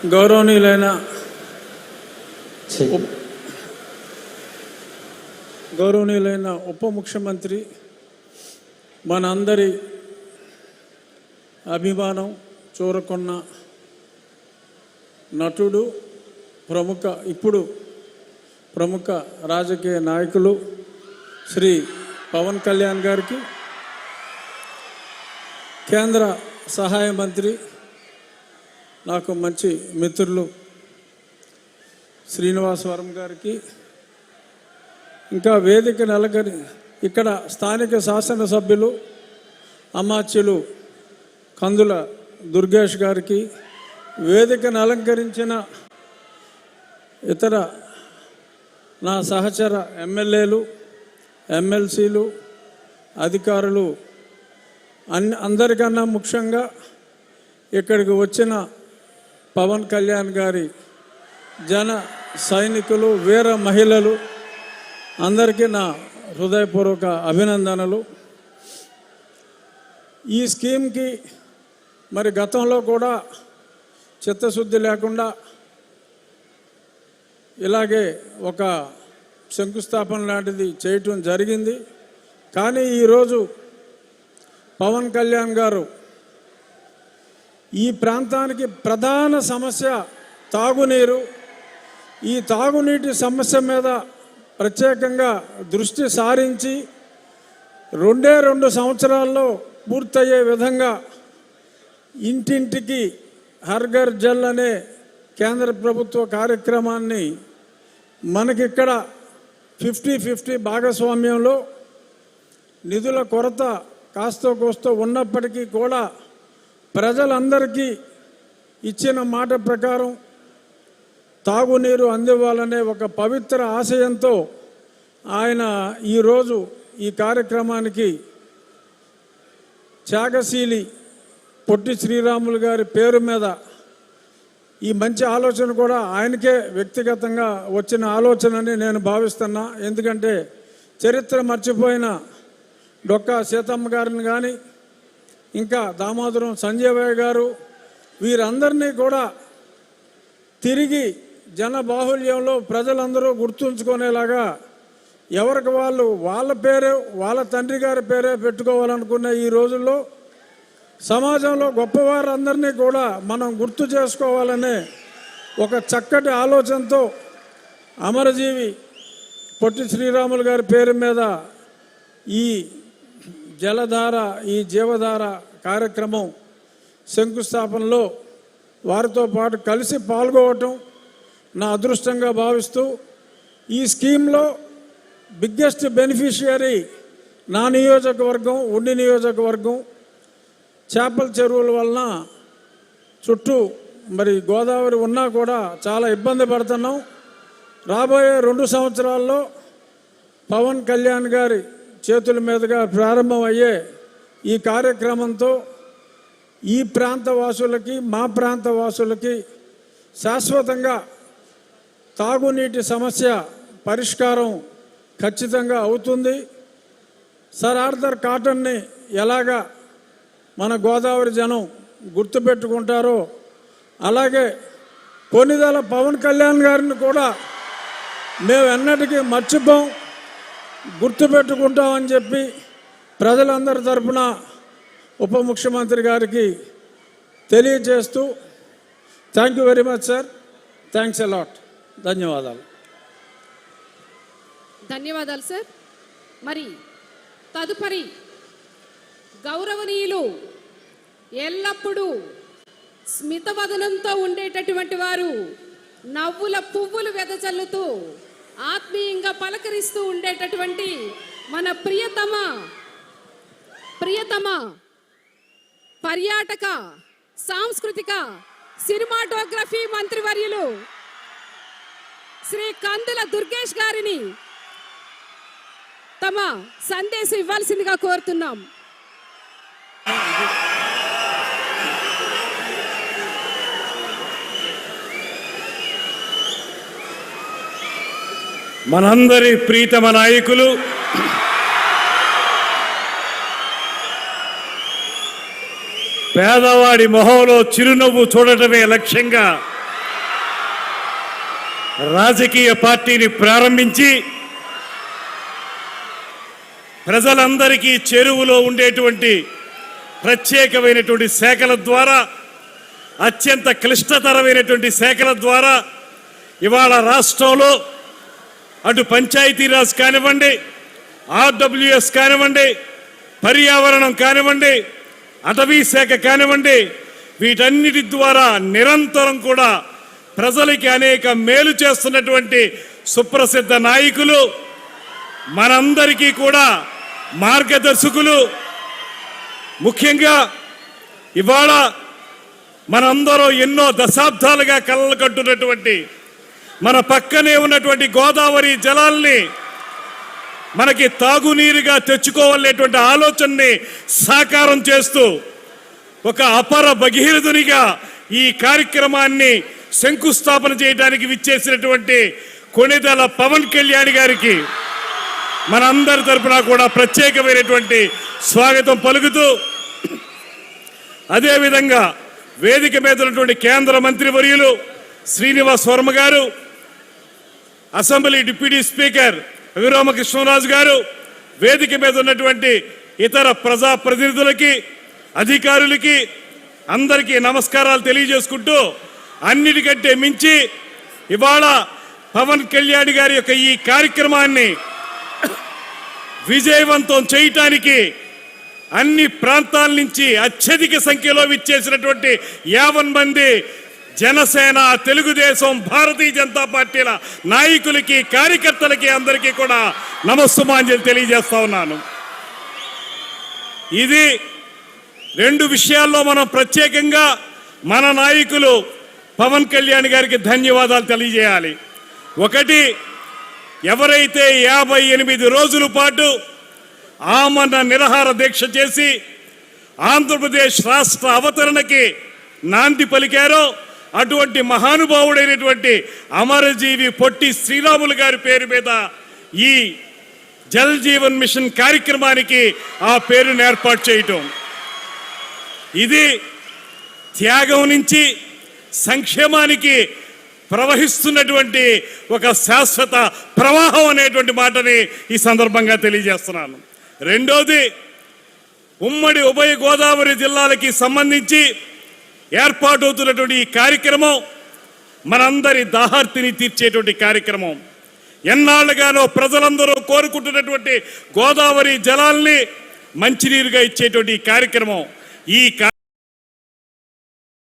గౌరవనీయులైన ఉప ముఖ్యమంత్రి, మనందరి అభిమానం చూరకొన్న నటుడు, ప్రముఖ రాజకీయ నాయకులు శ్రీ పవన్ కళ్యాణ్ గారికి, కేంద్ర సహాయ మంత్రి, నాకు మంచి మిత్రులు శ్రీనివాసవరం గారికి, ఇంకా వేదిక ఇక్కడ స్థానిక శాసనసభ్యులు అమాత్యులు కందుల దుర్గేష్ గారికి, వేదికను అలంకరించిన ఇతర నా సహచర ఎమ్మెల్యేలు, ఎమ్మెల్సీలు, అధికారులు, అందరికన్నా ముఖ్యంగా ఇక్కడికి వచ్చిన పవన్ కళ్యాణ్ గారి జన సైనికులు, వీర మహిళలు అందరికీ నా హృదయపూర్వక అభినందనలు. ఈ స్కీమ్కి మరి గతంలో కూడా చిత్తశుద్ధి లేకుండా ఇలాగే ఒక శంకుస్థాపన లాంటిది చేయటం జరిగింది. కానీ ఈరోజు పవన్ కళ్యాణ్ గారు ఈ ప్రాంతానికి ప్రధాన సమస్య తాగునీరు, ఈ తాగునీటి సమస్య మీద ప్రత్యేకంగా దృష్టి సారించి 2 సంవత్సరాల్లో పూర్తయ్యే విధంగా ఇంటింటికి హర్ ఘర్ జల్ అనే కేంద్ర ప్రభుత్వ కార్యక్రమాన్ని మనకిక్కడ 50-50 భాగస్వామ్యంలో నిధుల కొరత కాస్తో కోస్తో ఉన్నప్పటికీ కూడా ప్రజలందరికీ ఇచ్చిన మాట ప్రకారం తాగునీరు అందివ్వాలనే ఒక పవిత్ర ఆశయంతో ఆయన ఈరోజు ఈ కార్యక్రమానికి త్యాగశీలి పొట్టి శ్రీరాములు గారి పేరు మీద ఈ మంచి ఆలోచన కూడా ఆయనకే వ్యక్తిగతంగా వచ్చిన ఆలోచనని నేను భావిస్తున్నా. ఎందుకంటే చరిత్ర మర్చిపోయిన డొక్కా సీతమ్మ గారిని కానీ, ఇంకా దామోదరం సంజయ్ గారు, వీరందరినీ కూడా తిరిగి జన బాహుల్యంలో ప్రజలందరూ గుర్తుంచుకునేలాగా ఎవరికి వాళ్ళ పేరే, వాళ్ళ తండ్రి గారి పేరే పెట్టుకోవాలనుకున్న ఈ రోజుల్లో సమాజంలో గొప్పవారందరినీ కూడా మనం గుర్తు చేసుకోవాలనే ఒక చక్కటి ఆలోచనతో అమరజీవి పొట్టి శ్రీరాములు గారి పేరు మీద ఈ జలధార, ఈ జీవధార కార్యక్రమం శంకుస్థాపనలో వారితో పాటు కలిసి పాల్గొనటం నా అదృష్టంగా భావిస్తూ, ఈ స్కీమ్లో బిగ్గెస్ట్ బెనిఫిషియరీ నా నియోజకవర్గం, ఉండి నియోజకవర్గం. చేపల చెరువుల వలన చుట్టూ మరి గోదావరి ఉన్నా కూడా చాలా ఇబ్బంది పడుతున్నాం. రాబోయే 2 సంవత్సరాల్లో పవన్ కళ్యాణ్ గారి చేతుల మీదుగా ప్రారంభమయ్యే ఈ కార్యక్రమంతో ఈ ప్రాంత వాసులకి, మా ప్రాంత వాసులకి శాశ్వతంగా తాగునీటి సమస్య పరిష్కారం ఖచ్చితంగా అవుతుంది. సర్ ఆర్థర్ కాటన్ని ఎలాగా మన గోదావరి జనం గుర్తుపెట్టుకుంటారో అలాగే కొన్నిదల పవన్ కళ్యాణ్ గారిని కూడా మేము ఎన్నటికీ మర్చిపోం, గుర్తుపెట్టుకుంటామని చెప్పి ప్రజలందరి తరఫున ఉప ముఖ్యమంత్రి గారికి తెలియజేస్తూ, thank you very much sir, thanks a lot. ధన్యవాదాలు. ధన్యవాదాలు సార్. మరి తదుపరి గౌరవనీయులు, ఎల్లప్పుడూ స్మితవదనంతో ఉండేటటువంటి వారు, నవ్వుల పువ్వులు వెదజల్లుతూ ఆత్మీయంగా పలకరిస్తూ ఉండేటటువంటి మన ప్రియతమ పర్యాటక, సాంస్కృతిక, సినిమాటోగ్రఫీ మంత్రివర్యులు శ్రీ కందుల దుర్గేష్ గారిని తమ సందేశం ఇవ్వాల్సిందిగా కోరుతున్నాం. మనందరి ప్రీతమ నాయకులు, పేదవాడి మొహంలో చిరునవ్వు చూడటమే లక్ష్యంగా రాజకీయ పార్టీని ప్రారంభించి ప్రజలందరికీ చెరువులో ఉండేటువంటి ప్రత్యేకమైనటువంటి శాఖల ద్వారా, అత్యంత క్లిష్టతరమైనటువంటి శాఖల ద్వారా ఇవాళ రాష్ట్రంలో అటు పంచాయతీరాజ్ కానివ్వండి, ఆర్డబ్ల్యూఎస్ కానివ్వండి, పర్యావరణం కానివ్వండి, అటవీ శాఖ కానివ్వండి, వీటన్నిటి ద్వారా నిరంతరం కూడా ప్రజలకి అనేక మేలు చేస్తున్నటువంటి సుప్రసిద్ధ నాయకులు, మనందరికీ కూడా మార్గదర్శకులు. ముఖ్యంగా ఇవాళ మనందరూ ఎన్నో దశాబ్దాలుగా కలలు కట్టున్నటువంటి మన పక్కనే ఉన్నటువంటి గోదావరి జలాల్ని మనకి తాగునీరుగా తెచ్చుకోవాలనేటువంటి ఆలోచనని సాకారం చేస్తూ ఒక అపర భగీరథునిగా ఈ కార్యక్రమాన్ని శంకుస్థాపన చేయడానికి విచ్చేసినటువంటి కొణిదెల పవన్ కళ్యాణ్ గారికి మనందరి తరపున కూడా ప్రత్యేకమైనటువంటి స్వాగతం పలుకుతూ, అదేవిధంగా వేదిక మీద ఉన్నటువంటి కేంద్ర మంత్రివర్యులు శ్రీనివాస్ వర్మ గారు, అసెంబ్లీ డిప్యూటీ స్పీకర్ రఘురామకృష్ణరాజు గారు, వేదిక మీద ఉన్నటువంటి ఇతర ప్రజాప్రతినిధులకి, అధికారులకి అందరికీ నమస్కారాలు తెలియజేసుకుంటూ, అన్నిటికంటే మించి ఇవాళ పవన్ కళ్యాణ్ గారి యొక్క ఈ కార్యక్రమాన్ని విజయవంతం చేయటానికి అన్ని ప్రాంతాల నుంచి అత్యధిక సంఖ్యలో విచ్చేసినటువంటి 50 మంది జనసేన, తెలుగుదేశం, భారతీయ జనతా పార్టీల నాయకులకి, కార్యకర్తలకి అందరికీ కూడా నమస్సుమాంజలి తెలియజేస్తా ఉన్నాను. ఇది 2 విషయాల్లో మనం ప్రత్యేకంగా మన నాయకులు పవన్ కళ్యాణ్ గారికి ధన్యవాదాలు తెలియజేయాలి. ఒకటి, ఎవరైతే 58 రోజుల పాటు ఆమరణ నిరాహార దీక్ష చేసి ఆంధ్రప్రదేశ్ రాష్ట్ర అవతరణకి నాంది పలికారో అటువంటి మహానుభావుడైనటువంటి అమరజీవి పొట్టి శ్రీరాములు గారి పేరు మీద ఈ జల్ జీవన్ మిషన్ కార్యక్రమానికి ఆ పేరును ఏర్పాటు చేయటం, ఇది త్యాగం నుంచి సంక్షేమానికి ప్రవహిస్తున్నటువంటి ఒక శాశ్వత ప్రవాహం అనేటువంటి మాటని ఈ సందర్భంగా తెలియజేస్తున్నాను. రెండోది, ఉమ్మడి ఉభయ గోదావరి జిల్లాలకి సంబంధించి ఏర్పాటవుతున్నటువంటి ఈ కార్యక్రమం మనందరి దాహార్తిని తీర్చేటువంటి కార్యక్రమం. ఎన్నాళ్ళుగానో ప్రజలందరూ కోరుకుంటున్నటువంటి గోదావరి జలాల్ని మంచినీరుగా ఇచ్చేటువంటి ఈ కార్యక్రమం. ఈ